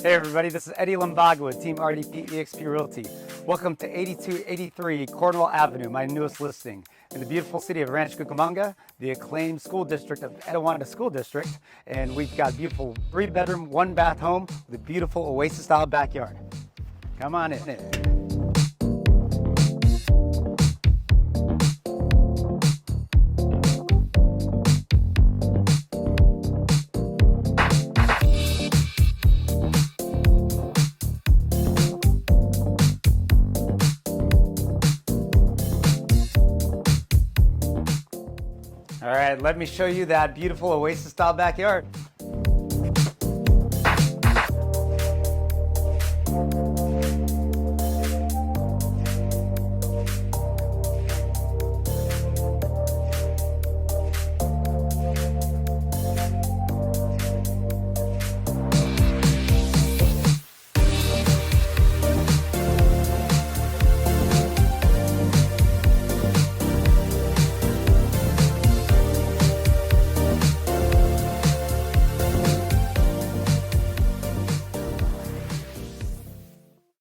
Hey everybody, this is Eddie Limbaga with Team RDP eXp Realty. Welcome to 8283 Cornwall Avenue, my newest listing. In the beautiful city of Rancho Cucamonga, the acclaimed school district of Etiwanda School District. And we've got a beautiful 3-bedroom, 1-bath home with a beautiful Oasis-style backyard. Come on in. All right, let me show you that beautiful Oasis-style backyard.